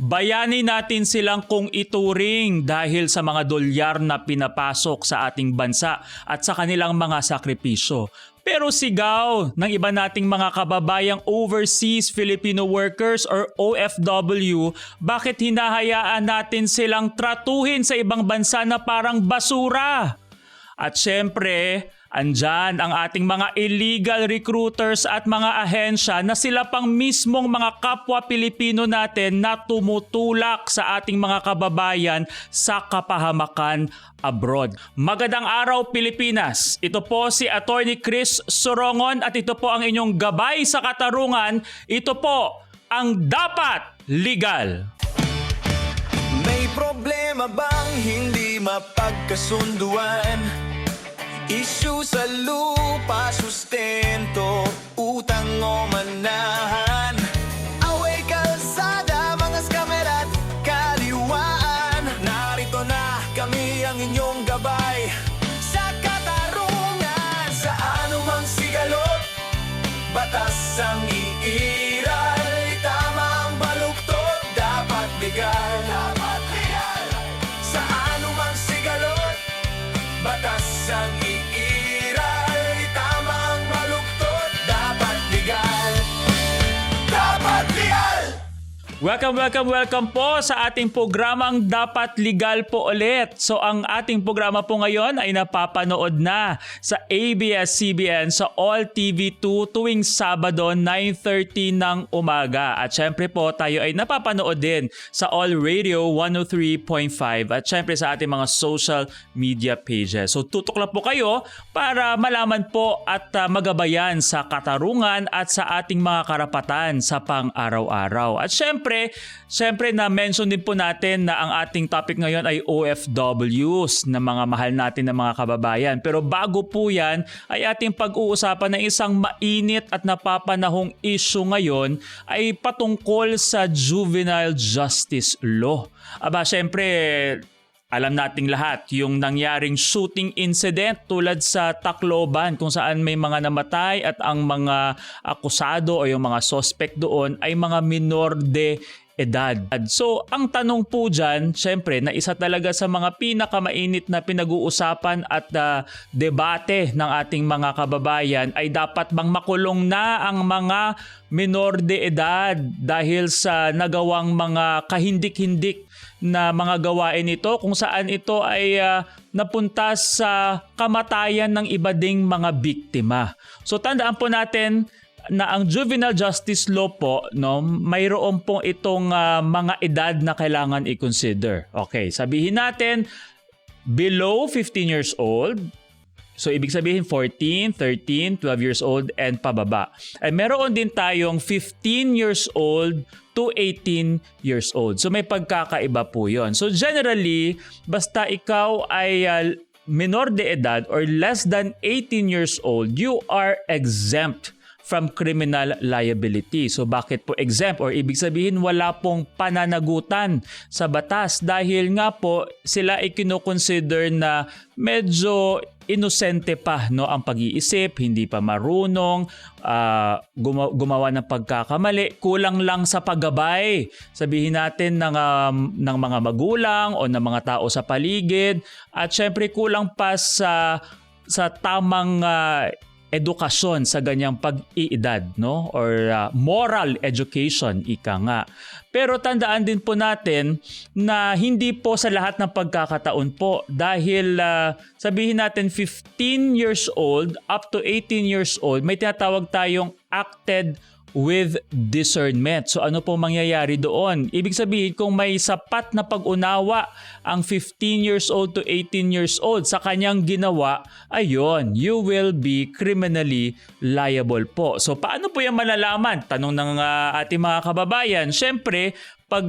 Bayani natin silang kung ituring dahil sa mga dolyar na pinapasok sa ating bansa at sa kanilang mga sakripisyo. Pero sigaw ng iba nating mga kababayang overseas Filipino workers or OFW, bakit hinahayaan natin silang tratuhin sa ibang bansa na parang basura? At syempre, andyan ang ating mga illegal recruiters at mga ahensya na sila pang mismong mga kapwa Pilipino natin na tumutulak sa ating mga kababayan sa kapahamakan abroad. Magandang araw Pilipinas! Ito po si Attorney Chris Sorongon at ito po ang inyong gabay sa katarungan. Ito po ang Dapat Legal. May problema bang hindi mapagkasunduan? Issue sa lupa, sustento, utang o manahan. Away kalsada, mga scammer at kaliwaan. Narito na kami ang inyong gabay sa katarungan. Sa anumang sigalot, batas ang iiral. Tama ang baluktot, dapat legal. Dapat legal. Sa anumang sigalot, batas ang iiral. Tama ang baluktot, dapat legal. Dapat legal. Welcome po sa ating programang Dapat Legal po ulit. So ang ating programa po ngayon ay napapanood na sa ABS-CBN sa All TV2 tuwing Sabado 9:30 ng umaga. At syempre po tayo ay napapanood din sa All Radio 103.5 at syempre sa ating mga social media pages. So tutok lang po kayo para malaman po at magabayan sa katarungan at sa ating mga karapatan sa pang-araw-araw. At syempre na-mention din po natin na ang ating topic ngayon ay OFWs na mga mahal natin na mga kababayan. Pero bago po yan ay ating pag-uusapan ng isang mainit at napapanahong issue ngayon ay patungkol sa juvenile justice law. Aba, syempre alam nating lahat yung nangyaring shooting incident tulad sa Tacloban kung saan may mga namatay at ang mga akusado o yung mga suspect doon ay mga minor de edad. So ang tanong po dyan, syempre na isa talaga sa mga pinakamainit na pinag-uusapan at debate ng ating mga kababayan ay dapat bang makulong na ang mga minor de edad dahil sa nagawang mga kahindik-hindik na mga gawain ito kung saan ito ay napunta sa kamatayan ng iba ding mga biktima. So tandaan po natin na ang juvenile justice law po, no, mayroon pong itong mga edad na kailangan i-consider. Okay, sabihin natin below 15 years old. So ibig sabihin 14, 13, 12 years old and pababa. Ay meron din tayong 15 years old to 18 years old. So may pagkakaiba po 'yon. So generally, basta ikaw ay minor de edad or less than 18 years old, you are exempt from criminal liability. So bakit po exempt or ibig sabihin wala pong pananagutan sa batas dahil nga po sila ay kino-consider na medyo inosente pa, no, ang pag-iisip, hindi pa marunong, gumawa ng pagkakamali, kulang lang sa paggabay. Sabihin natin ng mga magulang o ng mga tao sa paligid at syempre kulang pa sa tamang edukasyon sa ganyang pag-iedad, no? Or moral education, ika nga. Pero tandaan din po natin na hindi po sa lahat ng pagkakataon po dahil sabihin natin 15 years old up to 18 years old, may tinatawag tayong acted with discernment. So ano po mangyayari doon? Ibig sabihin kung may sapat na pag-unawa ang 15 years old to 18 years old sa kanyang ginawa, ayun, you will be criminally liable po. So paano po yan malalaman? Tanong ng ating mga kababayan. Siyempre, pag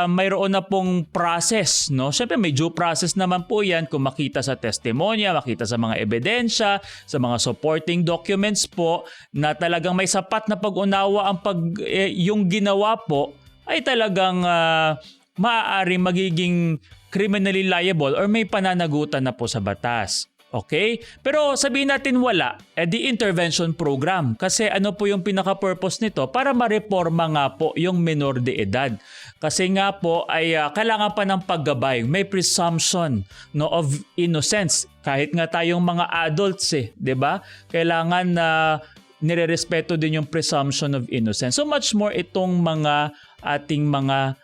mayroon na pong process, no? Siyempre may due process naman po yan kung makita sa testimonya, makita sa mga ebidensya, sa mga supporting documents po na talagang may sapat na pag-unawa ang yung ginawa po ay talagang maaaring magiging criminally liable or may pananagutan na po sa batas. Okay? Pero sabihin natin wala, the intervention program. Kasi ano po yung pinaka-purpose nito? Para ma-reforma nga po yung minor de edad. Kasi nga po ay kailangan pa ng paggabay. May presumption no of innocence kahit nga tayong mga adults 'di ba? Kailangan na nirerespeto din yung presumption of innocence. So much more itong mga ating mga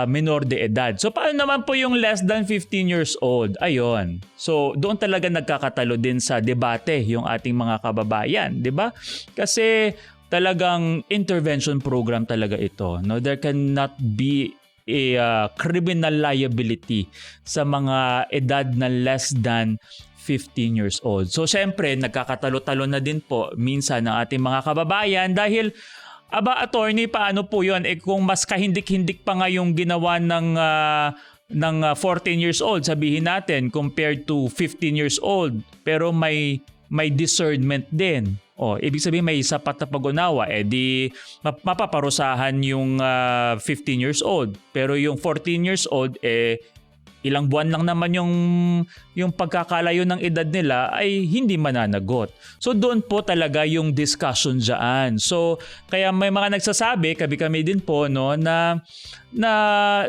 minor de edad. So paano naman po yung less than 15 years old? Ayon. So doon talaga nagkakatalo din sa debate yung ating mga kababayan, 'di ba? Kasi talagang intervention program talaga ito, no? There cannot be a criminal liability sa mga edad na less than 15 years old. So syempre nagkakatalo-talo na din po minsan ng ating mga kababayan dahil attorney, paano po yun? Kung mas kahindik-hindik pa nga yung ginawa ng 14 years old, sabihin natin, compared to 15 years old, pero may discernment din. Ibig sabihin may sapat na pag-unawa, di mapaparusahan yung 15 years old. Pero yung 14 years old, ilang buwan lang naman yung pagkakalayo ng edad nila ay hindi mananagot. So doon po talaga yung discussion dyan. So kaya may mga nagsasabi, kami din po no, na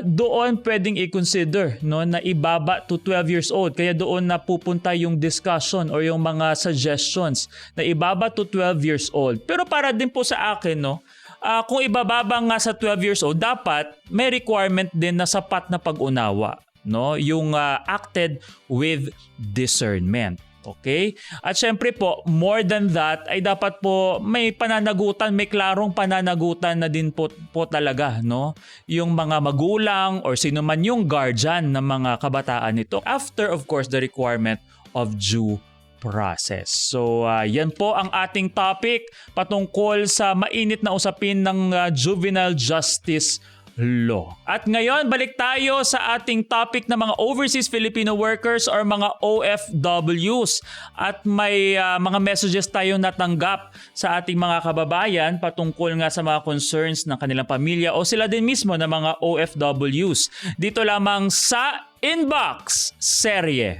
doon pwedeng i-consider no, na ibaba to 12 years old. Kaya doon na pupunta yung discussion or yung mga suggestions na ibaba to 12 years old. Pero para din po sa akin, no, kung ibababa nga sa 12 years old, dapat may requirement din na sapat na pag-unawa. No, yung acted with discernment. Okay? At syempre po, more than that ay dapat po may pananagutan, may klarong pananagutan na din po talaga, no? Yung mga magulang or sino man yung guardian ng mga kabataan nito after of course the requirement of due process. So yan po ang ating topic patungkol sa mainit na usapin ng juvenile justice law. At ngayon, balik tayo sa ating topic ng mga overseas Filipino workers or mga OFWs. At may mga messages tayong natanggap sa ating mga kababayan patungkol nga sa mga concerns ng kanilang pamilya o sila din mismo na mga OFWs. Dito lamang sa Inbox Serye.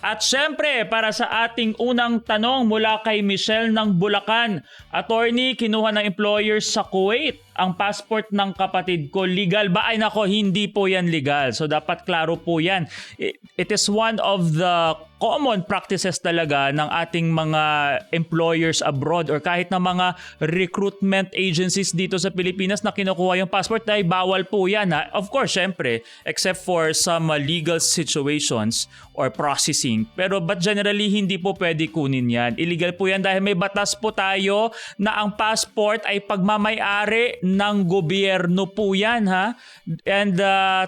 At syempre, para sa ating unang tanong mula kay Michelle ng Bulacan, attorney, kinuha ng employer sa Kuwait ang passport ng kapatid ko. Legal ba? Ay nako, hindi po yan legal. So dapat klaro po yan. It is one of the common practices talaga ng ating mga employers abroad or kahit na mga recruitment agencies dito sa Pilipinas na kinukuha yung passport ay bawal po yan. Ha? Of course, syempre, except for some legal situations or processing. But generally, hindi po pwede kunin yan. Illegal po yan dahil may batas po tayo na ang passport ay pagmamay-ari ng gobyerno po yan, ha? And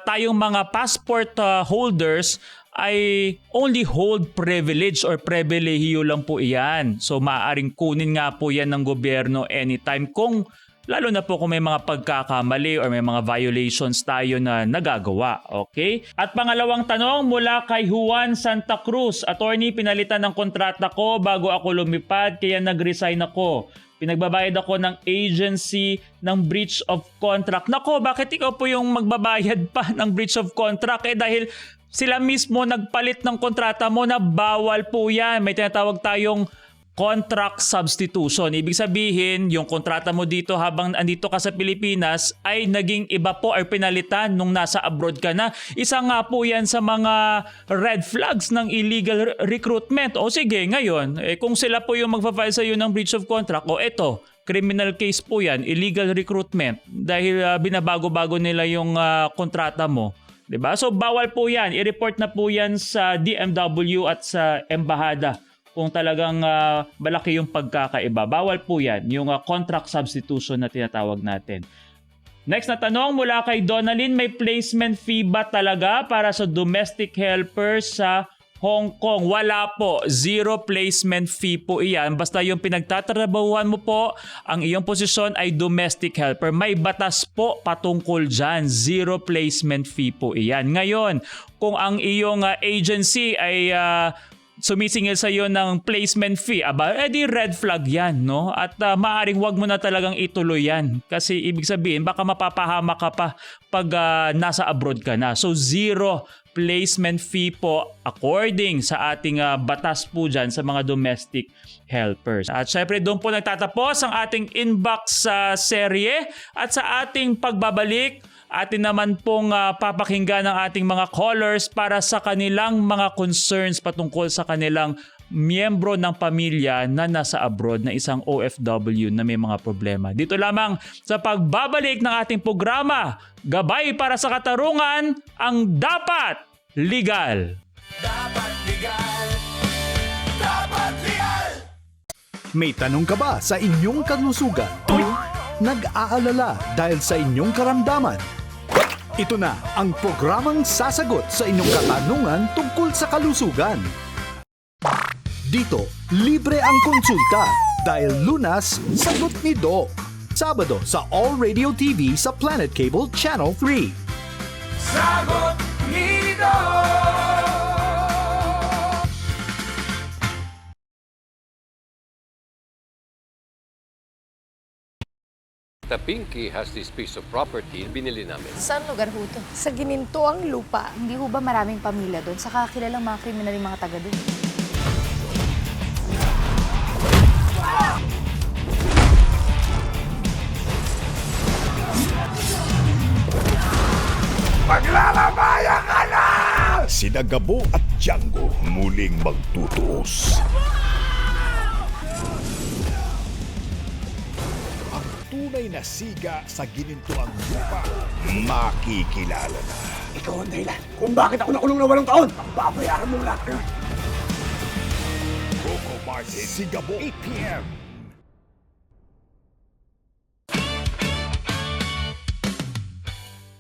tayong mga passport holders ay only hold privilege or pribilehiyo lang po iyan. So maaaring kunin nga po yan ng gobyerno anytime kung lalo na po kung may mga pagkakamali or may mga violations tayo na nagagawa. Okay? At pangalawang tanong mula kay Juan Santa Cruz. Attorney, pinalitan ng kontrata ko bago ako lumipad kaya nag-resign ako. Pinagbabayad ako ng agency ng breach of contract. Nako, bakit ikaw po yung magbabayad pa ng breach of contract? Dahil sila mismo nagpalit ng kontrata mo na bawal po yan. May tinatawag tayong contract substitution. Ibig sabihin, yung kontrata mo dito habang andito ka sa Pilipinas ay naging iba po or pinalitan nung nasa abroad ka na. Isa nga po yan sa mga red flags ng illegal recruitment. O sige, ngayon, kung sila po yung magpa-file sa iyo ng breach of contract, eto, criminal case po yan, illegal recruitment dahil binabago-bago nila yung kontrata mo. 'Di ba? So bawal po yan. I-report na po yan sa DMW at sa embahada. Kung talagang malaki yung pagkakaiba. Bawal po yan, yung contract substitution na tinatawag natin. Next na tanong mula kay Donalyn, may placement fee ba talaga para sa domestic helpers sa Hong Kong? Wala po. Zero placement fee po iyan. Basta yung pinagtatrabahuhan mo po, ang iyong posisyon ay domestic helper. May batas po patungkol dyan. Zero placement fee po iyan. Ngayon, kung ang iyong agency ay sumisingil sa iyo ng placement fee, di red flag yan, no? At maaring wag mo na talagang ituloy yan. Kasi ibig sabihin, baka mapapahama ka pa pag nasa abroad ka na. So, zero placement fee po according sa ating batas po dyan sa mga domestic helpers. At syempre doon po nagtatapos ang ating inbox sa serye at sa ating pagbabalik atin naman pong papakinggan ang ating mga callers para sa kanilang mga concerns patungkol sa kanilang miyembro ng pamilya na nasa abroad na isang OFW na may mga problema. Dito lamang sa pagbabalik ng ating programa, Gabay para sa Katarungan, ang Dapat Legal. Dapat legal. Dapat legal. May tanong ka ba sa inyong kalusugan? Nag-aalala dahil sa inyong karamdaman? Ito na ang programang sasagot sa inyong katanungan tungkol sa kalusugan. Dito, libre ang konsulta dahil Lunas, sagot ni Doc. Sabado sa All Radio TV sa Planet Cable Channel 3. Sagot nito. The Pinky has this piece of property binili namin. Saan lugar ho to? Sa ginintuang lupa. Hindi ho ba maraming pamilya doon? Saka kilalang mga kriminal yung mga taga doon. Maglalabayan ka na! Sina Gabo at Django muling magtutuos. Ang tunay na siga sa ginintuang lupa, makikilala na. Ikaw ang dahilan kung bakit ako nakulong na 8 taon. Babayaran mo lahat yun. Coco Martin, si Gabo, 8 p.m.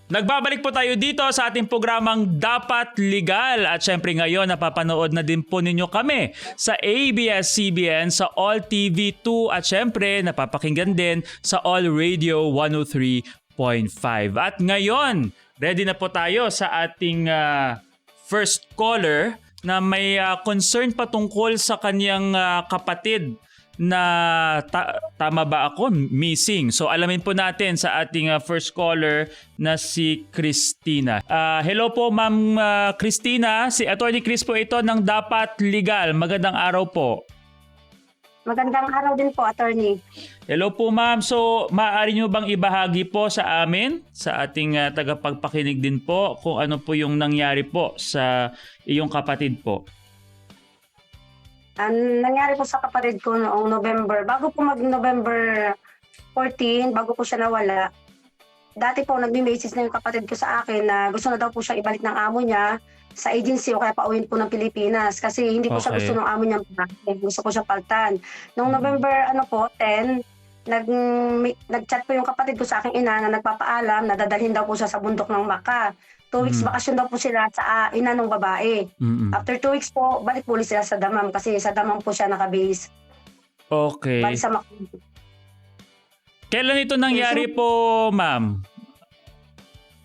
Nagbabalik po tayo dito sa ating programang Dapat Legal at syempre ngayon napapanood na din po ninyo kami sa ABS-CBN, sa All TV2 at syempre napapakinggan din sa All Radio 103.5. At ngayon, ready na po tayo sa ating first caller na may concern patungkol sa kanyang kapatid na tama ba ako? Missing. So alamin po natin sa ating first caller na si Christina. Hello po Ma'am Christina. Si Attorney Chris po ito ng Dapat Legal. Magandang araw po. Magandang araw din po, Attorney. Hello po ma'am. So maaari nyo bang ibahagi po sa amin, sa ating tagapagpakinig din po, kung ano po yung nangyari po sa iyong kapatid po? Ang nangyari po sa kapatid ko noong November, bago po mag-November 14, bago po siya nawala, dati po nagme-message na yung kapatid ko sa akin na gusto na daw po siya ibalik ng amo niya sa agency o kaya pauwiin po ng Pilipinas kasi hindi po siya gusto ng amo niya. Gusto ko siya paltan. Noong November 10, nag-chat po yung kapatid ko sa aking ina na nagpapaalam na dadalhin daw po siya sa bundok ng Maka. 2 weeks bakasyon daw po sila sa ina ng babae. After 2 weeks po, balik po ulit sila sa Damam kasi sa Damam po siya nakabase. Okay. Balik sa Maka. Kailan ito nangyari po, ma'am?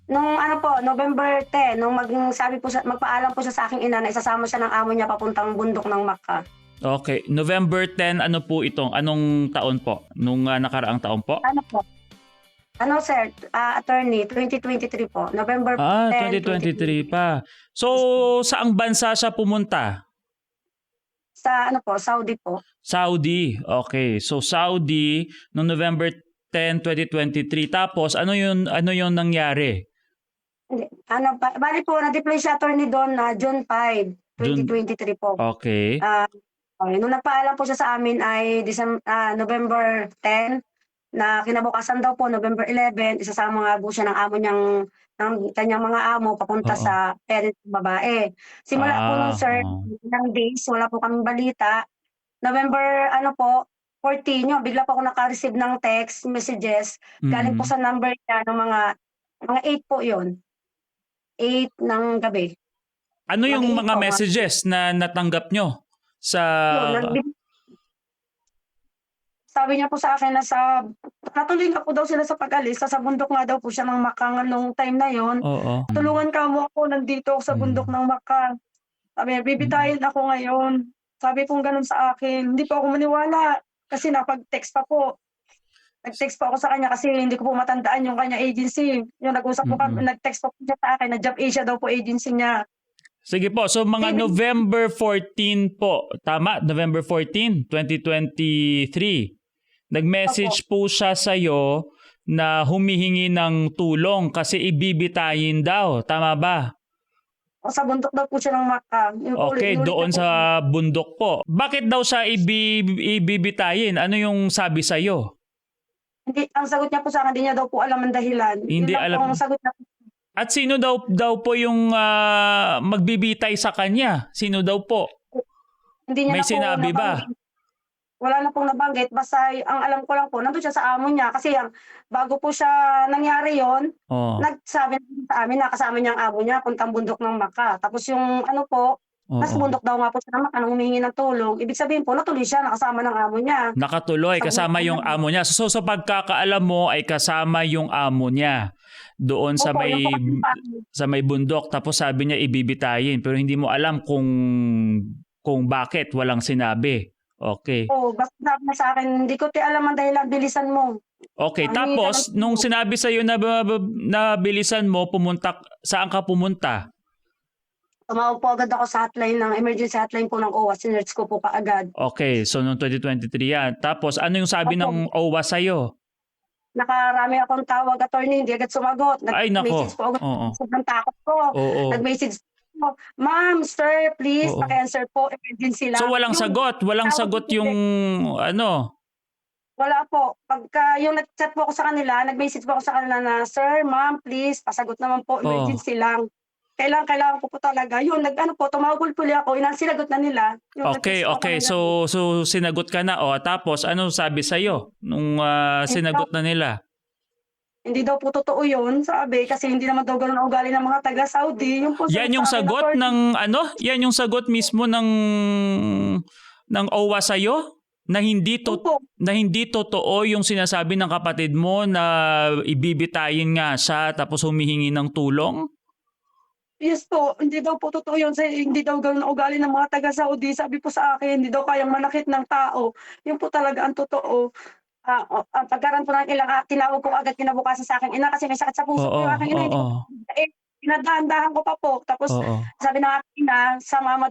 Nung November 10, nung magpaalam po siya sa aking ina na isasama siya ng amo niya papuntang bundok ng Maka. Okay. November 10, ano po itong? Anong taon po? Nung nakaraang taon po? Ano po? Ano sir, attorney, 2023 po. November 10, 2023 pa. So, saang bansa siya pumunta? Sa Saudi po. Saudi. Okay. So, Saudi noong November 10, 2023. Tapos, ano yung nangyari? Hindi. Bali po, na-deploy siya attorney doon na June 5, 2023 po. Okay. Okay. Nung nagpaalam po siya sa amin ay November 10, na kinabukasan daw po, November 11, isasama nga po siya ng amo ng kanyang mga amo papunta sa parent ng babae. Simula po nung sir, ng days, wala po kaming balita. November 14, bigla po ako naka-receive ng text messages. Galing po sa number niya ng mga 8 po yon. 8 ng gabi. Ano yung mga messages na natanggap nyo? Sabi niya po sa akin na natuloy na po daw sila sa pag-alis. Sa bundok nga daw po siya ng Maka nung time na yon. Tulungan ka mo ako, nandito ako sa bundok ng Maka. Sabi niya, bibitayin ako ngayon. Sabi pong ganun sa akin. Hindi po ako maniwala kasi napag-text pa po. Nag-text po ako sa kanya kasi hindi ko po matandaan yung kanya agency. Yung nag-usap po kami, nag-text po siya sa akin na Job Asia daw po agency niya. Sige po, so mga November 14 po, tama? November 14, 2023. Nag-message po siya sa'yo na humihingi ng tulong kasi ibibitayin daw. Tama ba? O sa bundok daw po siya ng Maka. Okay, doon sa bundok po. Bakit daw siya ibibitayin? Ano yung sabi sa'yo? Hindi, ang sagot niya po sa akin, hindi niya daw po alam ang dahilan. Hindi Yun lang alam. po ang sagot niya. At sino daw po yung magbibitay sa kanya? Sino daw po? Hindi niya May na po sinabi ba? nabanggit. Wala na pong nabanggit. Basta ang alam ko lang po, nandun siya sa amo niya. Kasi bago po siya nangyari yon, Oh. nagsabi na sa amin na kasama niya ang amo niya, puntang bundok ng Maka. Tapos yung ano po, mas Oo. bundok daw nga po siya ng Maka nang humingi ng tulong. Ibig sabihin po, natuloy siya, nakasama ng amo niya. Nakatuloy, kasama yung amo niya. So sa pagkakaalam mo ay kasama yung amo niya doon sa Opo, may yung po kasi sa akin. sa may bundok. Tapos sabi niya ibibitayin pero hindi mo alam kung bakit walang sinabi. Okay. Oo, basta sabi na sa akin, hindi ko alam ang dahilan, bilisan mo. Okay, Ang tapos hinihingi nung ka ng- sinabi sa iyo na bilisan mo saan ka pumunta? Tumawag po agad ako sa hotline ng emergency hotline po ng OWA. Sinerge ko po kaagad. Okay, so noong 2023 yan. Tapos ano yung sabi Opo. ng OWA sa iyo? Nakarami akong tawag, attorney, hindi agad sumagot. Ay, nako. Nag-message po agad. Oo. Sobrang takot ko. Oo. Nag-message po, ma'am, sir, please, Oo. paki-answer po, emergency lang. So walang Yung walang tawag sagot ko yung ano. Wala po. Pagka yung nag-chat po ako sa kanila, nag-message po ako sa kanila na, sir, ma'am, please, pasagot naman po, emergency lang. Kailangan ko po talaga. Yun, po, tumawag puli ako, sinagot na nila. Yung Okay, nag-text po okay. ako So sinagot ka na. O, tapos ano sabi sa iyo nung sinagot na nila? hindi daw po totoo yun, sabi, kasi hindi naman daw ganun ang ugali ng mga taga-Saudi. Yun po Yan yung sa akin, sagot attorney. ng ano? Yan yung sagot mismo ng OWA sa iyo na Opo. hindi totoo yung sinasabi ng kapatid mo na ibibitayin nga siya tapos humihingi ng tulong? Yes po, hindi daw po totoo yun. Hindi daw ganun ang ugali ng mga taga-Saudi. Sabi po sa akin, hindi daw kayang manakit ng tao. Yun po talaga ang totoo. Pagkaroon po ng ilang, tinawag ko agad kinabukasan sa akin, ina, kasi may sakit sa puso ko Oo, yung aking ina. oo. Pinadahan-dahan ko pa po. Tapos Oo. sabi ng aking ina,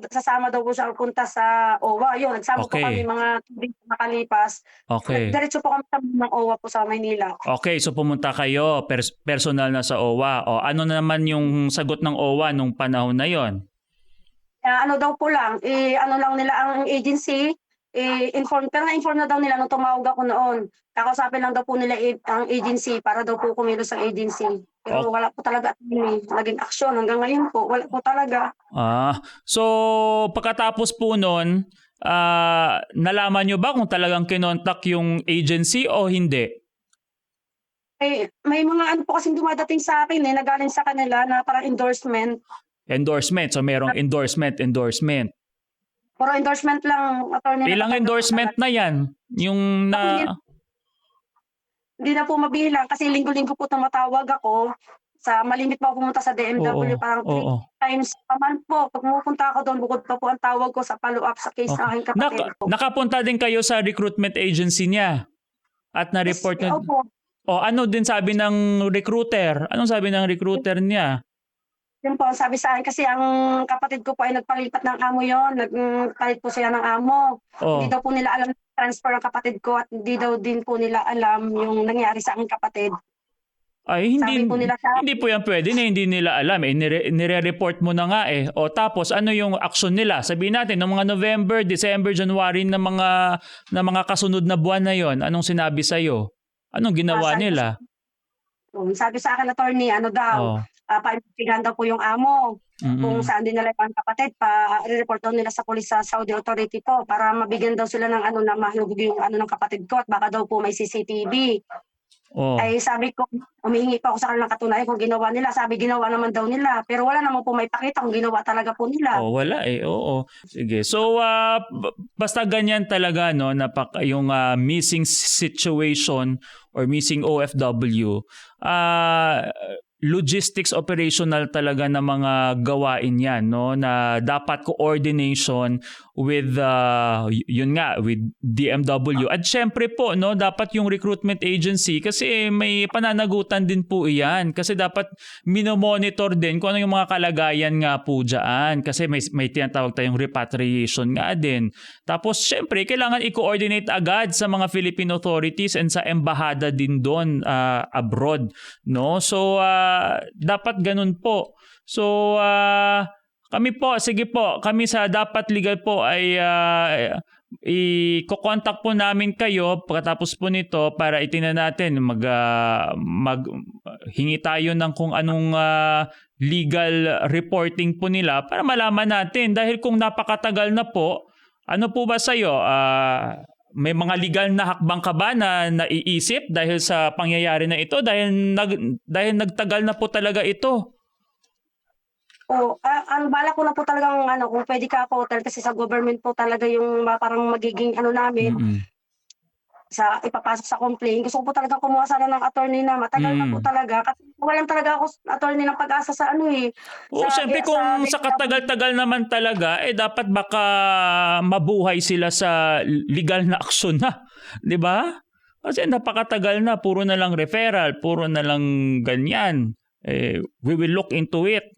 sasama daw po siya punta sa OWA. Yun, nagsama po Okay. kami mga tubig nakalipas. Okay. Diretso po kami ng OWA po sa Maynila. Okay, so pumunta kayo personal na sa OWA. O ano naman yung sagot ng OWA nung panahon na yon? Ano daw po lang, ano lang nila ang agency, inform, pero na-inform na daw nila nung tumawag ako noon. Kakausapin lang daw po nila ang agency para daw po kumilos ang agency. Pero wala po talaga naging aksyon hanggang ngayon po. Wala po talaga. So pagkatapos po nun, nalaman nyo ba kung talagang kinontak yung agency o hindi? May mga ano po kasing dumadating sa akin na galing sa kanila na parang endorsement. Endorsement. So merong endorsement. Puro endorsement lang, attorney. Ilang endorsement na yan? Yung na... Hindi na po mabilang kasi linggo-linggo po tumatawag ako. Malimit pa ako pumunta sa DMW, parang 3 times a month po. Pag pumupunta ako doon, bukod pa po ang tawag ko sa follow-up sa case ng aking kapatid ko. Nakapunta din kayo sa recruitment agency niya? At na-report nyo? Opo. O ano din sabi ng recruiter? Anong sabi ng recruiter niya? Yun po, sabi sa akin kasi ang kapatid ko po ay nagpalipat ng amo yon, nagpalit po siya ng amo. Oh. Hindi daw po nila alam transfer ang kapatid ko at hindi daw din po nila alam yung nangyari sa aking kapatid. Ay, Sabi po nila sa hindi po yan pwede na hindi nila alam. Nire-report mo na nga eh. O tapos ano yung action nila? Sabihin natin, noong mga November, December, January na mga kasunod na buwan na yon, anong sinabi sa'yo? Anong ginawa nila? Sabi sa akin, attorney, ano daw, paimbestigahan daw po yung amo. Kung saan din nila yung kapatid, pa-report daw nila sa police sa Saudi authority po para mabigyan daw sila ng na mahulog yung ng kapatid ko at baka daw po may CCTV. Ay sabi ko, humihingi pa ako sa kanilang katunayan kung ginawa nila. Sabi ginawa naman daw nila. Pero wala naman po may pakita kung ginawa talaga po nila. Wala eh. Oo. Sige. So, basta ganyan talaga, no, yung missing situation or missing OFW, logistics operational talaga na mga gawain yan, no, na dapat coordination yun nga, with DMW. At syempre po, no, dapat yung recruitment agency, kasi may pananagutan din po iyan, kasi dapat minomonitor din kung ano yung mga kalagayan nga po dyan, kasi may tinatawag tayong repatriation nga din. Tapos syempre kailangan i-coordinate agad sa mga Philippine authorities and sa embahada din doon abroad, no? So dapat ganun po. So kami po, sige po, kami sa Dapat Legal po ay i-contact po namin kayo pagkatapos po nito para itinan natin, hingi tayo ng kung anong legal reporting po nila para malaman natin. Dahil kung napakatagal na po, ano po ba sa'yo? May mga legal na hakbang ka ba na naiisip dahil sa pangyayari na ito? Dahil nagtagal na po talaga ito. Ang bala ko na po talagang kung pwede ka ako hotel kasi sa government po talaga yung parang magiging namin sa ipapasok sa complaint. Gusto ko po talaga kumuha sana ng attorney na matagal na po talaga kasi walang talaga ako attorney ng Pag-asa sa Siyempre kung sa katagal-tagal naman talaga, dapat baka mabuhay sila sa legal na aksyon na. 'Di ba? Kasi napakatagal na, puro na lang referral, puro na lang ganyan. We will look into it.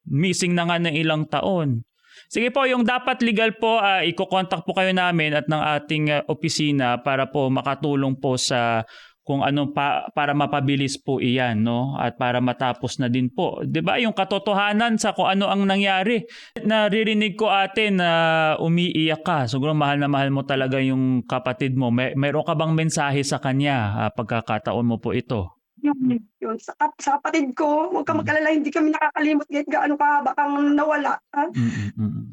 Missing na nga ng ilang taon. Sige po, yung Dapat Legal po, i-contact po kayo namin at ng ating opisina para po makatulong po sa kung ano para mapabilis po iyan, no? At para matapos na din po. 'Di ba? Yung katotohanan sa kung ano ang nangyari. Naririnig ko ate na umiiyak ka. Siguro mahal na mahal mo talaga yung kapatid mo. Mayroon ka bang mensahe sa kanya pagkakataon mo po ito? Yun, sa kapatid ko, huwag ka mag-alala, hindi kami nakakalimot kahit gaano kahaba kang nawala.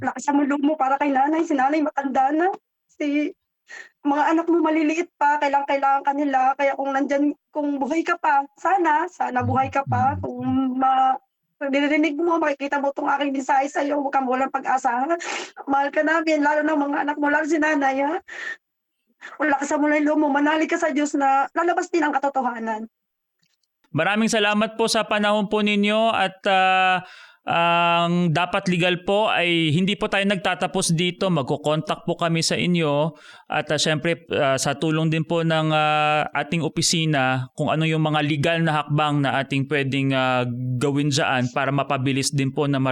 Lakas ang mulong mo para kay nanay, si nanay matanda na. Mga anak mo maliliit pa, kailangan kanila, kaya kung buhay ka pa, sana buhay ka pa, kung nilirinig mo, makikita mo itong aking mensahe sa'yo, huwag kang walang pag-asa. Mahal ka namin, lalo ng mga anak mo, lalo si nanay, ha? Wala ka sa mulay loob mo, manalig ka sa Diyos na lalabas din ang katotohanan. Maraming salamat po sa panahon po ninyo at ang Dapat Legal po ay hindi po tayo nagtatapos dito. Magko-contact po kami sa inyo at syempre sa tulong din po ng ating opisina kung ano yung mga legal na hakbang na ating pwedeng gawin dyan para mapabilis din po na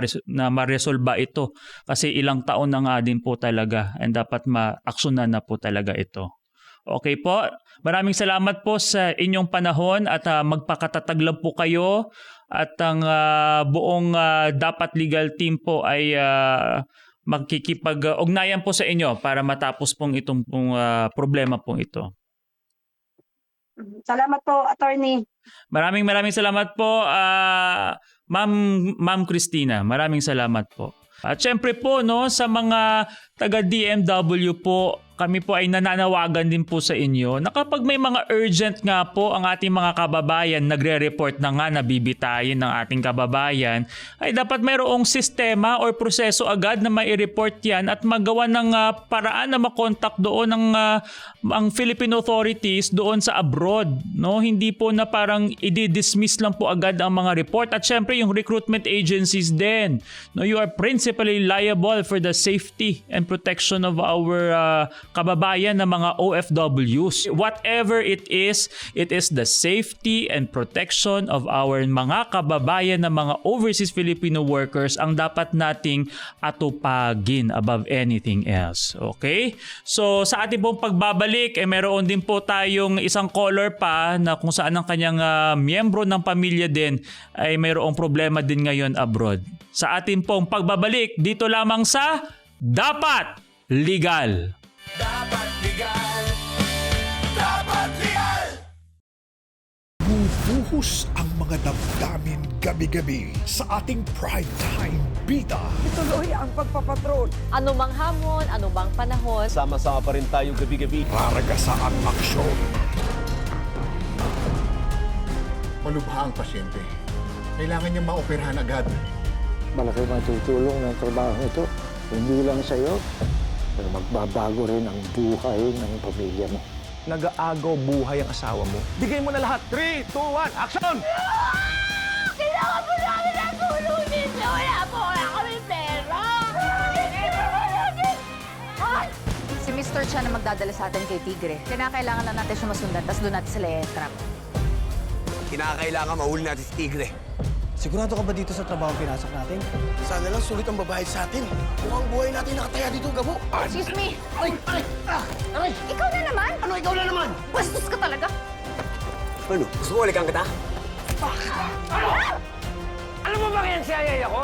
maresolba ito. Kasi ilang taon na nga din po talaga and dapat ma-aksyonan na po talaga ito. Okay po, maraming salamat po sa inyong panahon at magpakatatag lang po kayo at ang buong Dapat Legal team po ay magkikipag-ugnayan po sa inyo para matapos pong itong problema pong ito. Salamat po, attorney. Maraming salamat po, Ma'am Christina. Maraming salamat po. At syempre po, no, sa mga taga DMW po, kami po ay nananawagan din po sa inyo na kapag may mga urgent nga po ang ating mga kababayan, nagre-report na nga nabibitayin ng ating kababayan, ay dapat mayroong sistema or proseso agad na mai-report yan at magawa ng paraan na makontak doon ang Philippine authorities doon sa abroad. No? Hindi po na parang i-dismiss lang po agad ang mga report. At syempre yung recruitment agencies din. No? You are principally liable for the safety and protection of our kababayan na mga OFWs. Whatever it is the safety and protection of our mga kababayan na mga overseas Filipino workers ang dapat nating atupagin above anything else. Okay? So sa ating pong pagbabalik, meron din po tayong isang caller pa na kung saan ang kanyang miyembro ng pamilya din ay mayroong problema din ngayon abroad. Sa ating pong pagbabalik, dito lamang sa Dapat Legal. Dapat legal. Dapat legal. Bubuhos ang mga damdamin gabi-gabi sa ating primetime bida. Ituloy ang pagpapatrol. Anumang hamon, anumang panahon. Sama-sama pa rin tayo gabi-gabi. Raragasa ang aksyon. Malubha ang pasyente. Kailangan niyang maoperahan agad. Malaki matutulong ng trabaho ito. Hindi lang sa iyo, pero magbabago rin ang buhay ng pamilya mo. Nag-aagaw buhay ang asawa mo. Bigay mo na lahat. 3, 2, 1, action! Kailangan po namin ang tulong ninyo. Wala kami pera. escort siya na magdadala sa atin kay Tigre. Kailangan lang natin siya masundan, tapos doon natin sila i-trap. Kinakailangan mahuli natin si Tigre. Sigurado ka ba dito sa trabaho pinasok natin? Sana lang sulit ang babayad sa atin. Mukhang buhay natin nakataya dito, Gabo. Excuse me! Aray! Aray! Aray! Ikaw na naman! Ano, ikaw na naman? Bastos ka talaga! Ano? Gusto mo ulikan kita? Ano? Alam mo ba kaya CIA ako?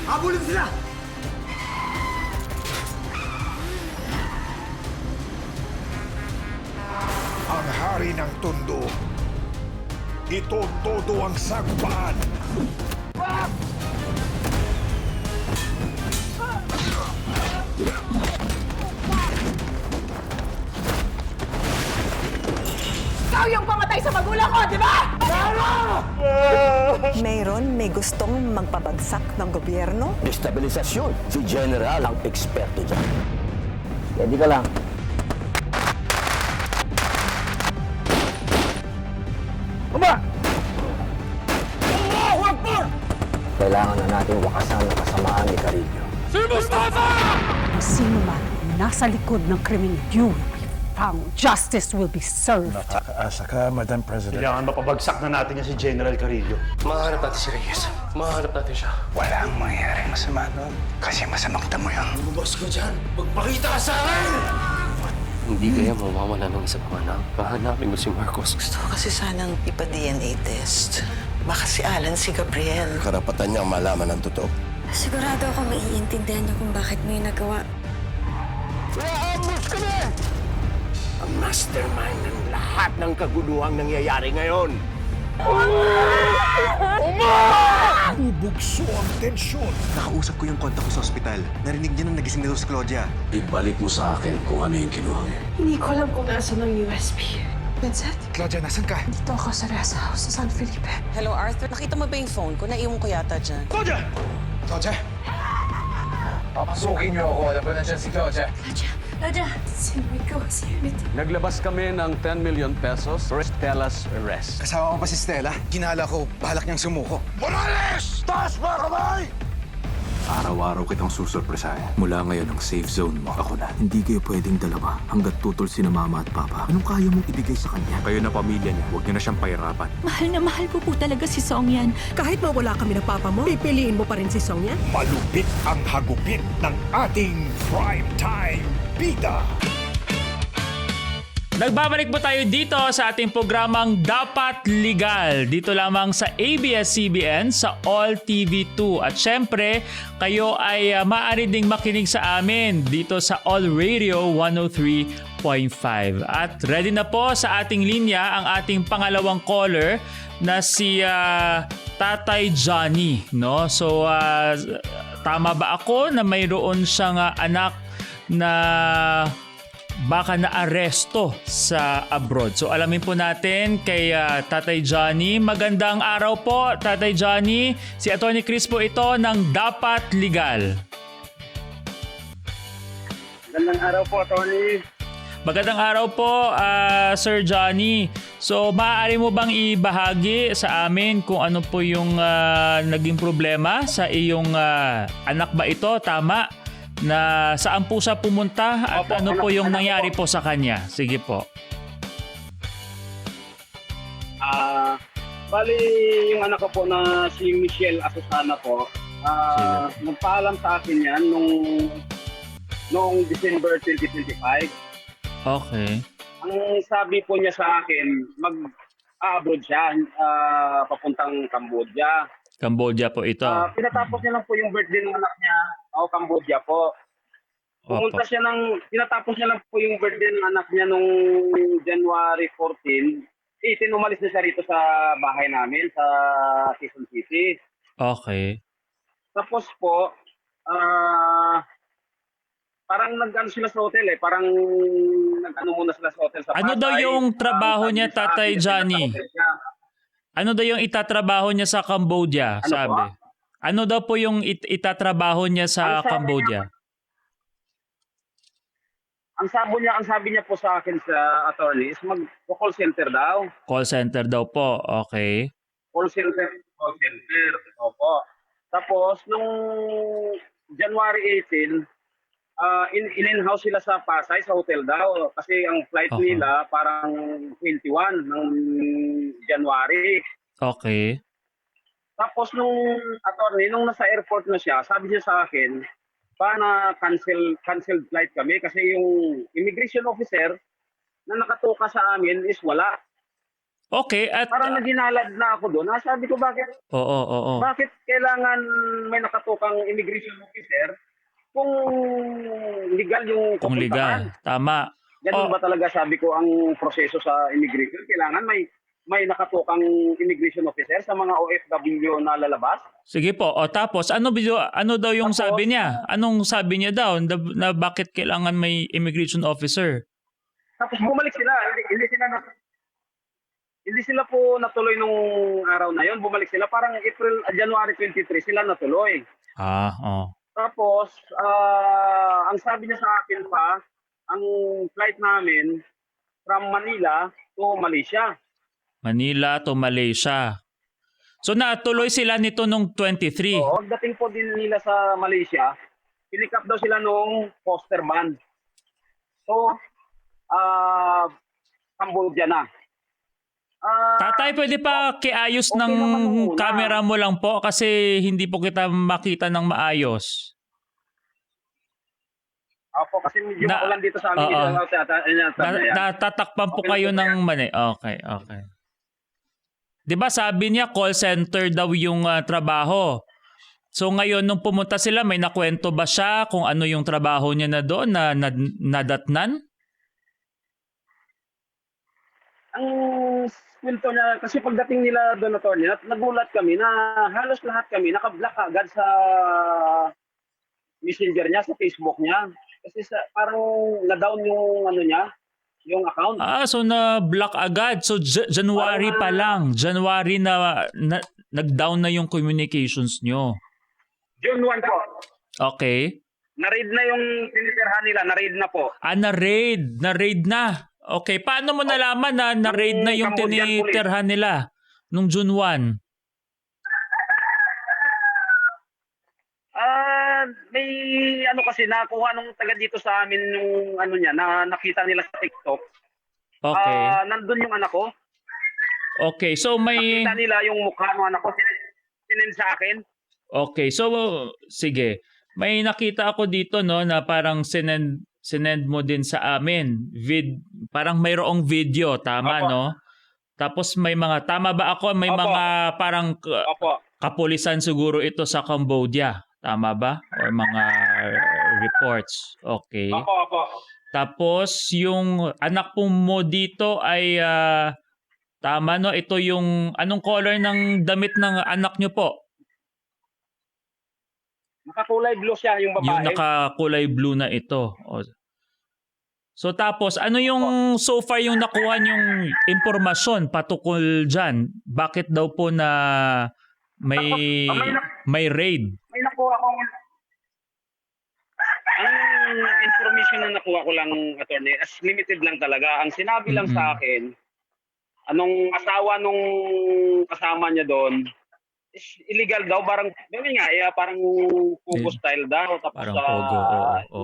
Habulin sila! Ang hari ng Tondo. Ito todo ang sagpaan. Ikaw yung pamatay sa magulang ko, di ba? May gustong magpabagsak ng gobyerno? Destabilisasyon. Si General ang eksperto dyan. Pwede ka lang. Kailangan na natin wakasan ang kasamaan ni Carillo. Sino man nasa likod ng krimen, you will be found. Justice will be served. Nakakaasa ka, Madam President. Kailangan mapabagsak na natin yan si General Carillo. Mahanap natin si Reyes. Mahanap natin siya. Walang mangyaring masama nun. Kasi masamang tamo yan. Lumabas ka dyan. Magpakita ka sa akin! Hindi kaya mawawala ng isa pang anak. Pahanapin mo si Marcos. Gusto ko kasi sanang ipa-DNA test. Baka si Alan, si Gabriel. Karapatan niyang malaman ang totoo. Sigurado ako maiintindihan niyo kung bakit mo yung nagawa. Naamos kami! Ang mastermind ng lahat ng kaguluhang nangyayari ngayon. Bubugso ang tensyon. Nakausap ko yung kontak ko sa ospital. Narinig niya nang nagising na si Claudia. Ibalik mo sa akin kung ano yung kinuha mo. Hindi ko alam kung nasa ng USB. Vincent? Claudia, nasan ka? Dito ako sa rest house sa San Felipe. Hello, Arthur. Nakita mo ba yung phone ko? Naiwan ko yata dyan. Claudia! Claudia? Papasukin niyo ako. Alam ko na dyan si Claudia. Raja, si Rico, si Unit. Naglabas kami ng 10 million pesos for Stella's arrest. Kasama ko pa si Stella. Kinala ko, balak niyang sumuko. Morales! Taas mo kamay! Araw-araw kitang susurpresahin. Mula ngayon ang safe zone mo. Ako na. Hindi kayo pwedeng dalawa hanggat tutol sina mama at papa. Anong kaya mong ibigay sa kanya? Kayo na pamilya niya. Huwag niyo na siyang pahirapan. Mahal na mahal ko po talaga si Song Yan. Kahit mawala kami ng papa mo, pipiliin mo pa rin si Song Yan? Malupit ang hagupit ng ating primetime bida. Nagbabalik po tayo dito sa ating programang Dapat Legal. Dito lamang sa ABS-CBN sa All TV2. At syempre, kayo ay maaari ding makinig sa amin dito sa All Radio 103.5. At ready na po sa ating linya ang ating pangalawang caller na si Tatay Johnny. No? So, tama ba ako na mayroon siyang anak na baka na-aresto sa abroad? So alamin po natin kay Tatay Johnny. Magandang araw po, Tatay Johnny. Si Atty. Chris po ito ng Dapat Legal. Magandang araw po, Tony. Magandang araw po, Sir Johnny. So maaari mo bang ibahagi sa amin kung ano po yung naging problema sa iyong anak ba ito? Tama? Na saan po siya pumunta at ano po yung nangyari po sa kanya? Sige po. Bali, yung anak ko po na si Michelle Asusana po, nagpaalam sa akin yan noong December 2025. Okay. Ang sabi po niya sa akin, mag-abroad siya, papuntang Cambodia. Cambodia po ito. Pinatapos niya lang po yung birthday ng anak niya, Cambodia po. Pinatapos niya lang po yung birthday ng anak niya nung January 14. Umalis na siya rito sa bahay namin sa Quezon City. Okay. Tapos po, parang nag-ano sila sa hotel parang nag-ano muna sila sa hotel sa Pasay. Ano daw yung trabaho niya, Tatay Johnny? Ano daw yung itatrabaho niya sa Cambodia, sabi? Ano daw po yung itatrabaho niya sa Cambodia? Ang sabi niya po sa akin sa attorney is mag-call center daw. Call center daw po, okay. Call center. Opo. Tapos, nung January 18, in-house sila sa Pasay, sa hotel daw. Kasi ang flight nila parang 21 ng January. Okay. Tapos nung attorney, nung nasa airport na siya, sabi niya sa akin, canceled flight kami kasi yung immigration officer na nakatuka sa amin is wala. Okay, at Parang naginalad na ako doon. Sabi ko, bakit bakit kailangan may nakatukang immigration officer kung legal yung kung legal. pupuntahan? Tama. Ganun ba talaga, sabi ko, ang proseso sa immigration? Kailangan may nakatukang immigration officer sa mga OFW na lalabas? Sige po. O tapos, ano daw yung sabi niya? Anong sabi niya daw na bakit kailangan may immigration officer? Tapos bumalik sila. Hindi sila po natuloy nung araw na yon. Bumalik sila. Parang January 23 sila natuloy. Tapos, ang sabi niya sa akin pa, ang flight namin from Manila to Malaysia. Manila to Malaysia. So natuloy sila nito nung 23. Oo, pagdating po din nila sa Malaysia, pinick up daw sila nung poster band. So, Cambodia na. Tatay, pwede pa kiayos ng camera mo lang po kasi hindi po kita makita ng maayos. Opo, kasi medyo makulan dito sa amin. Natatakpan po kayo ng mani. Okay. Diba sabi niya call center daw yung trabaho. So ngayon nung pumunta sila, may nakwento ba siya kung ano yung trabaho niya na doon na nadatnan? Ang kwento niya, kasi pagdating nila doon, attorney, nagulat kami na halos lahat kami naka-block agad sa messenger niya, sa Facebook niya. Kasi parang na-down yung ano niya, yung account. So na-block agad. So January pa lang. January na nag-down na yung communications nyo. June 1 po. Okay. Na-raid na yung tinitirhan nila. Na-raid na po. Na-raid. Na-raid na. Okay. Paano mo nalaman na na-raid na yung tinitirhan nila nung June 1? May ano kasi nakuha nung taga dito sa amin yung ano niya na nakita nila sa TikTok. Okay. Nandun yung anak ko. Okay, so may nakita nila yung mukha ng anak ko, sinend sa akin. Okay, so sige. May nakita ako dito no na parang sinend mo din sa amin. Parang mayroong video, tama no? Tapos may mga tama ba ako? May mga parang kapulisan siguro ito sa Cambodia. Tama ba? Or mga reports. Okay. Opo. Tapos yung anak po mo dito ay tama no? Ito yung anong color ng damit ng anak nyo po? Nakakulay blue siya yung babae. Yung nakakulay blue na ito. So tapos ano yung so far yung nakuha yung impormasyon patukol dyan? Bakit daw po na may raid? May nakuha akong ang information na nakuha ko lang, attorney, as limited lang talaga. Ang sinabi lang sa akin, anong asawa nung kasama niya doon, is illegal daw, parang Pogo style daw. Tapos, parang Pogo,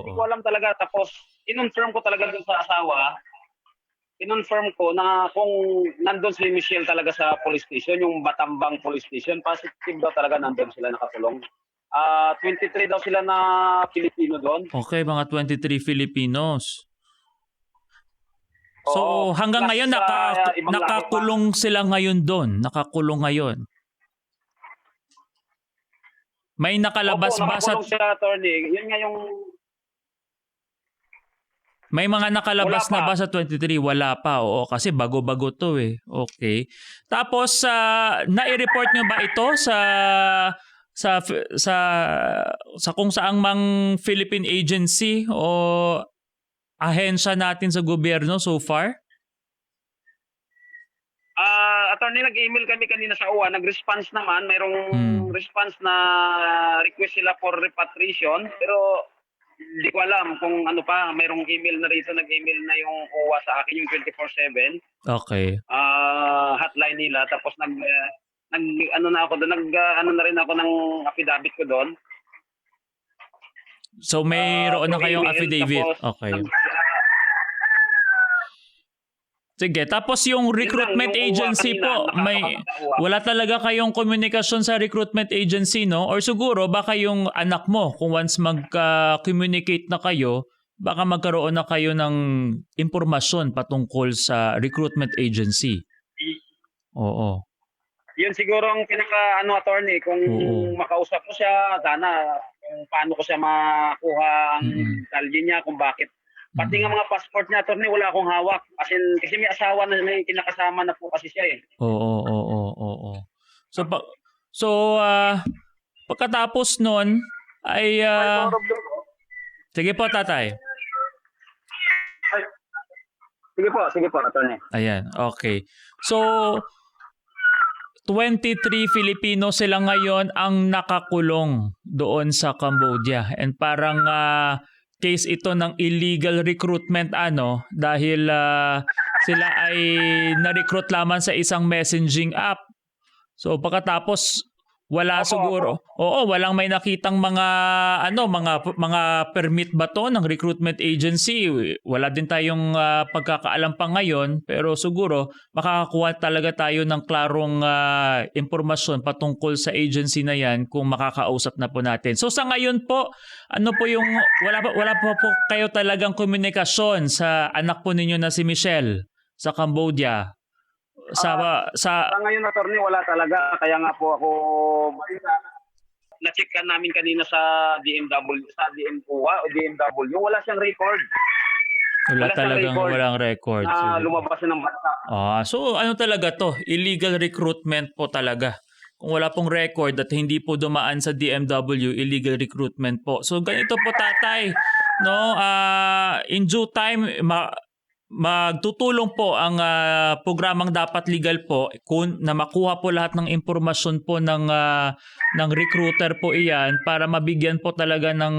hindi ko alam talaga. Tapos, in-confirm ko talaga doon sa asawa, in-confirm ko na kung nandun si Michelle talaga sa police station, yung Batambang police station, positive daw talaga nandun sila nakatulong. 23 daw sila na Pilipino doon. Okay, mga 23 Filipinos. So hanggang ngayon nakakulong sila ngayon doon. Nakakulong ngayon. May nakalabas ba sa sila, attorney. Yun nga yung may mga nakalabas na ba sa 23? Wala pa. Oo, kasi bago-bago to eh. Okay. Tapos nai-report nyo ba ito sa kung saang mang Philippine agency o ahensya natin sa gobyerno so far? Attorney, nag-email kami kanina sa OWA, nag-response naman, mayroong response na request sila for repatriation, pero hindi ko alam kung ano pa, mayroong email na rito, nag-email na yung OWA sa akin, yung 24/7. Okay. Hotline nila, tapos ano na ako doon, ano na rin ako ng affidavit ko doon. So mayroon na kayong email, affidavit. tapos Okay. Sige, tapos yung recruitment yung agency kanina, po, wala talaga kayong komunikasyon sa recruitment agency, no? Or siguro baka yung anak mo, kung once mag-communicate na kayo, baka magkaroon na kayo ng impormasyon patungkol sa recruitment agency. Oo. Yun siguro ang attorney, kung makausap ko siya, sana kung paano ko siya makuha ang talye niya, kung bakit. Pati nga mga passport niya, attorney, wala akong hawak. Kasi may asawa na may kinakasama na po kasi siya eh. Oo. So pagkatapos nun ay sige po, tatay. Sige po, attorney. Ayan, okay. So 23 Filipino sila ngayon ang nakakulong doon sa Cambodia. And parang case ito ng illegal recruitment dahil sila ay na-recruit lamang sa isang messaging app. So pagkatapos wala siguro. Oo, walang may nakitang mga permit ba to ng recruitment agency. Wala din tayong pagkakaalam pa ngayon, pero siguro makakakuha talaga tayo ng klarong impormasyon patungkol sa agency na yan kung makakausap na po natin. So sa ngayon po, wala pa po kayo talagang komunikasyon sa anak po ninyo na si Michelle sa Cambodia? Sa ngayon, attorney, wala talaga. Kaya nga po ako, na-check namin kanina sa DMW, sa DMPOA o DMW, wala siyang record. Walang record. Na lumabas na ng bansa. So ano talaga to? Illegal recruitment po talaga. Kung wala pong record at hindi po dumaan sa DMW, illegal recruitment po. So ganito po, tatay, no? In due time, magtutulong po ang programang Dapat Legal po na makuha po lahat ng impormasyon po ng recruiter po iyan para mabigyan po talaga ng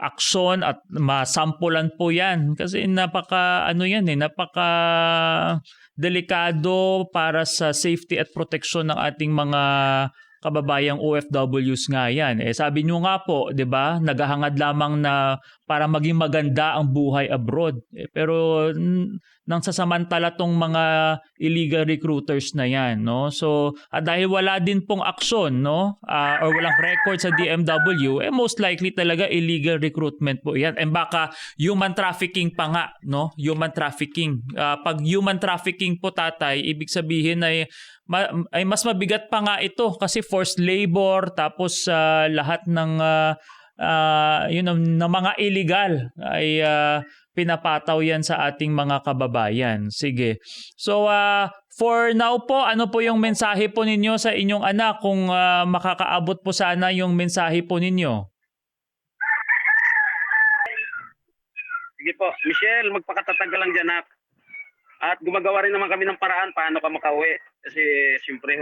aksyon at masampulan po yan. Kasi napaka delikado para sa safety at protection ng ating mga kababayang OFWs nga yan. Sabi nyo nga po, 'di ba? Naghahangad lamang na para maging maganda ang buhay abroad. Pero nang sasamantala tong mga illegal recruiters na yan, no? So, dahil wala din pong aksyon, no? Or walang record sa DMW, most likely talaga illegal recruitment po yan. And baka human trafficking pa nga, no? Human trafficking. Pag human trafficking po, tatay, ibig sabihin ay mas mabigat pa nga ito kasi forced labor, tapos lahat ng mga illegal ay pinapataw yan sa ating mga kababayan. Sige. So for now po, ano po yung mensahe po ninyo sa inyong anak kung makakaabot po sana yung mensahe po ninyo? Sige po, Michelle, magpakatatag ka lang dyan, nak. At gumagawa rin naman kami ng paraan paano ka makauwi. Kasi siyempre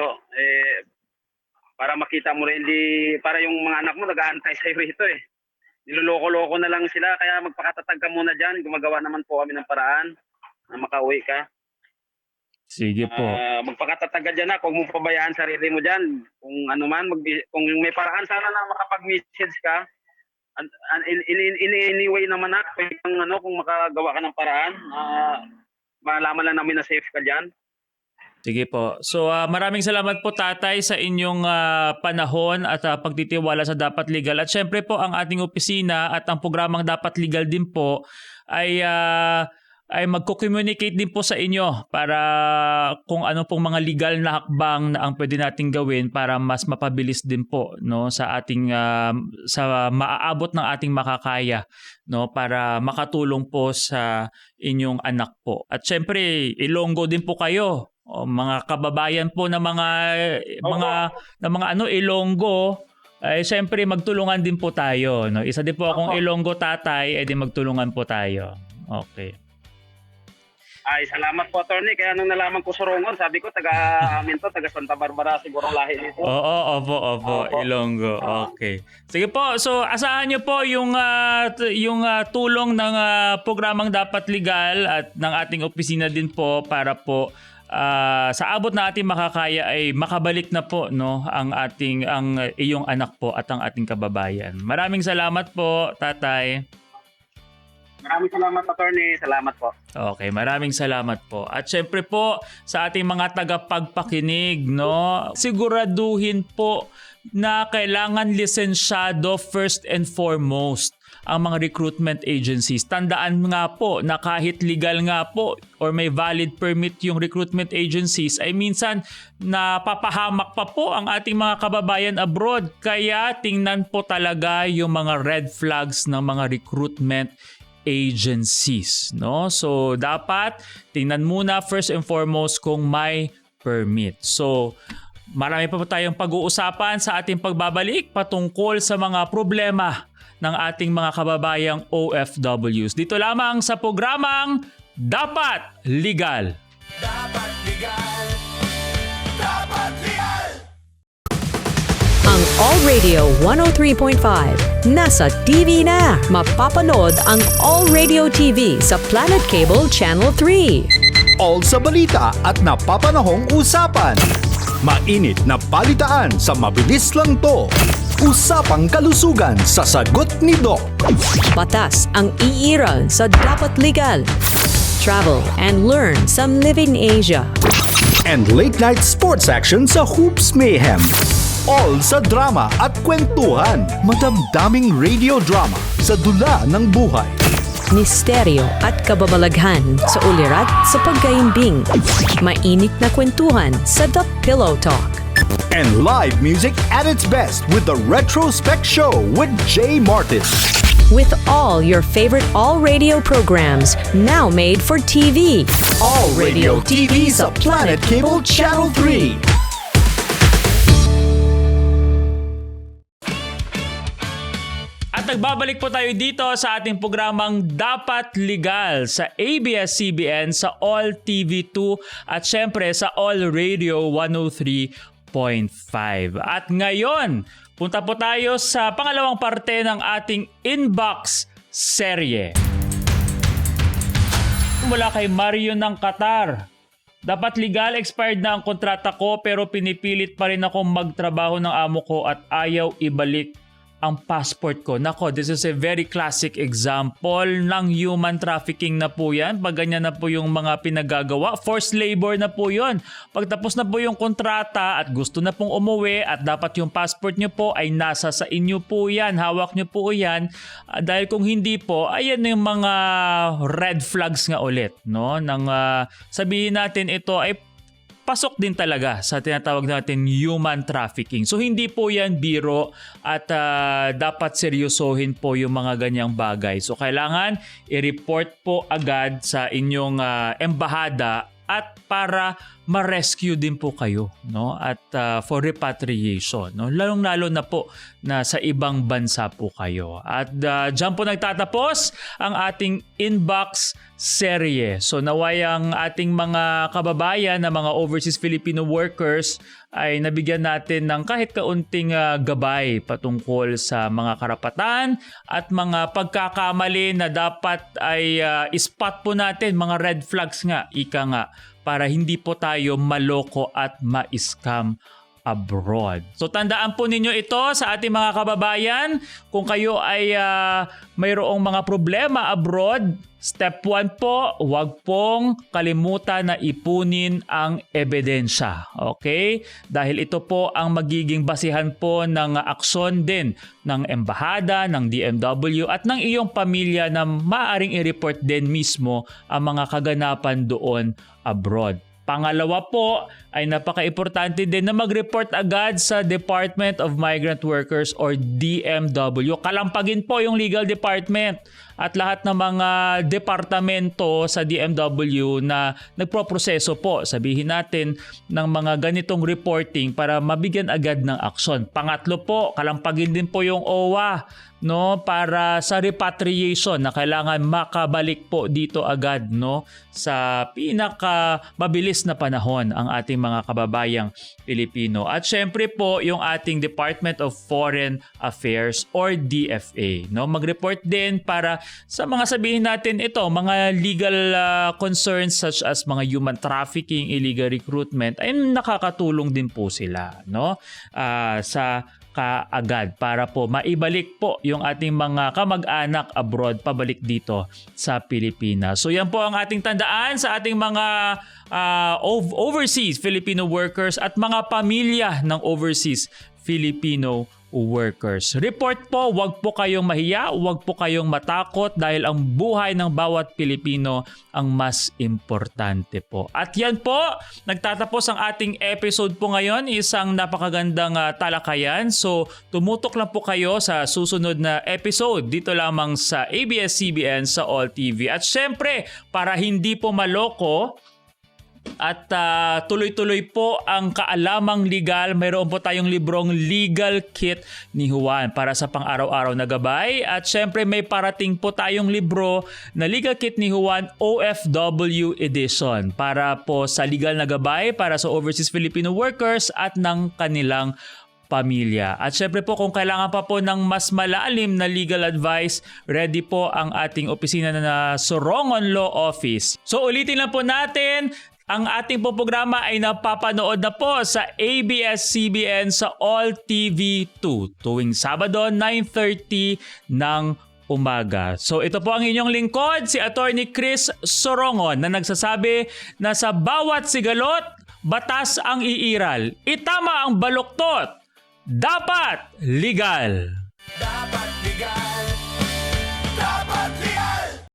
para makita mo rin, para yung mga anak mo nag-aantay sa'yo rito eh. Niloloko-loko na lang sila, kaya magpakatatag ka muna dyan. Gumagawa naman po kami ng paraan na makauwi ka. Sige po. Magpakatatag ka dyan, huwag mong pabayaan sarili mo dyan. Kung ano man, kung may paraan sana na makapag-message ka, in any way naman kung makagawa ka ng paraan, malaman lang namin na safe ka dyan. Sige po. So maraming salamat po, tatay, sa inyong panahon at pagtitiwala sa Dapat Legal. At syempre po ang ating opisina at ang programang Dapat Legal din po ay magko-communicate din po sa inyo para kung ano pong mga legal na hakbang na ang pwede nating gawin para mas mapabilis din po, no, sa ating sa maaabot ng ating makakaya, no, para makatulong po sa inyong anak po. At syempre, Ilonggo din po kayo. Mga kababayan po na mga Ilonggo, syempre magtulungan din po tayo, no. Isa din po akong Ilonggo, tatay, edi magtulungan po tayo. Okay. Ay, salamat po, attorney. Kaya nung nalaman ko Sorongon, sabi ko, taga Santa Barbara, siguro lahi dito. Opo, Ilonggo. Okay. Sige po, so asahan niyo po yung tulong ng programang Dapat Legal at ng ating opisina din po para po sa abot na ating makakaya ay makabalik na po no ang iyong anak po at ang ating kababayan. Maraming salamat po, Tatay. Maraming salamat, attorney. Salamat po. Okay, maraming salamat po. At syempre po sa ating mga tagapagpakinig, no, siguraduhin po na kailangan lisensyado first and foremost ang mga recruitment agencies. Tandaan nga po na kahit legal nga po or may valid permit yung recruitment agencies ay minsan napapahamak pa po ang ating mga kababayan abroad. Kaya tingnan po talaga yung mga red flags ng mga recruitment agencies, no? So dapat tingnan muna first and foremost kung may permit. So marami pa po tayong pag-uusapan sa ating pagbabalik patungkol sa mga problema ng ating mga kababayang OFWs. Dito lamang sa programang Dapat Legal. Dapat legal. Dapat legal. Ang All Radio 103.5 nasa TV na. Mapapanood ang All Radio TV sa Planet Cable Channel 3. All sa balita at napapanahong usapan. Mainit na balitaan sa mabilis lang to. Usapang kalusugan sa sagot ni Doc. Batas ang iiral sa Dapat Legal. Travel and learn sa Living Asia. And late night sports action sa Hoops Mayhem. All sa drama at kwentuhan. Madamdaming radio drama sa dula ng buhay. Misteryo at kababalaghan sa ulirat sa pagkaimbing. Mainit na kwentuhan sa The Pillow Talk. And live music at its best with the Retrospect Show with Jay Martin. With all your favorite All Radio programs now made for TV. All Radio TV sa Planet Cable Channel 3. At nagbabalik po tayo dito sa ating programang Dapat Legal sa ABS-CBN, sa All TV2 at syempre sa All Radio 103.5. At ngayon, punta po tayo sa pangalawang parte ng ating Inbox serye. Mula kay Mario ng Qatar. Dapat legal, expired na ang kontrata ko pero pinipilit pa rin akong magtrabaho ng amo ko at ayaw ibalik ang passport ko. Nako, this is a very classic example ng human trafficking na po yan. Pag ganyan na po yung mga pinagagawa, forced labor na po yun. Pagtapos na po yung kontrata at gusto na pong umuwi at dapat yung passport nyo po ay nasa sa inyo po yan. Hawak nyo po yan. Dahil kung hindi po, ayan yung mga red flags nga ulit. No? Sabihin natin ito ay pasok din talaga sa tinatawag natin human trafficking. So hindi po yan biro at dapat seryosohin po yung mga ganyang bagay. So kailangan i-report po agad sa inyong embahada at para ma-rescue din po kayo, no? At for repatriation, no? Lalong-lalo na po na sa ibang bansa po kayo. At diyan po nagtatapos ang ating Inbox serye. So naway ang ating mga kababayan na mga overseas Filipino workers ay nabigyan natin ng kahit kaunting gabay patungkol sa mga karapatan at mga pagkakamali na dapat ay ispat po natin, mga red flags nga, ika nga, para hindi po tayo maloko at ma-scam abroad. So tandaan po ninyo ito sa ating mga kababayan. Kung kayo ay mayroong mga problema abroad, step 1 po, huwag pong kalimutan na ipunin ang ebidensya. Okay? Dahil ito po ang magiging basihan po ng aksyon din ng embahada, ng DMW at ng iyong pamilya na maaaring i-report din mismo ang mga kaganapan doon abroad. Pangalawa po ay napaka-importante din na mag-report agad sa Department of Migrant Workers or DMW. Kalampagin po yung legal department at lahat ng mga departamento sa DMW na nagproproseso po, sabihin natin, ng mga ganitong reporting para mabigyan agad ng aksyon. Pangatlo po, kalampagin din po yung OWA, no, para sa repatriation na kailangan makabalik po dito agad, no, sa pinaka mabilis na panahon ang ating mga kababayang Pilipino. At syempre po yung ating Department of Foreign Affairs or DFA, no, mag-report din para sa mga sabihin natin ito, mga legal concerns such as mga human trafficking, illegal recruitment, ay nakakatulong din po sila, no? Sa kaagad para po maibalik po yung ating mga kamag-anak abroad pabalik dito sa Pilipinas. So yan po ang ating tandaan sa ating mga overseas Filipino workers at mga pamilya ng overseas Filipino workers. Report po, wag po kayong mahiya, wag po kayong matakot dahil ang buhay ng bawat Pilipino ang mas importante po. At yan po, nagtatapos ang ating episode po ngayon, isang napakagandang talakayan. So, tumutok lang po kayo sa susunod na episode dito lamang sa ABS-CBN sa All TV. At syempre, para hindi po maloko, at tuloy-tuloy po ang kaalamang legal, mayroon po tayong librong Legal Kit ni Juan para sa pang-araw-araw na gabay. At syempre may parating po tayong libro na Legal Kit ni Juan OFW Edition para po sa legal na gabay para sa overseas Filipino workers at ng kanilang pamilya. At syempre po kung kailangan pa po ng mas malalim na legal advice, ready po ang ating opisina na Sorongon Law Office. So ulitin lang po natin, ang ating po programa ay napapanood na po sa ABS-CBN sa All TV 2 tuwing Sabado 9:30 ng umaga. So ito po ang inyong lingkod, si Attorney Chris Sorongon na nagsasabi na sa bawat sigalot, batas ang iiral. Itama ang baluktot. Dapat legal.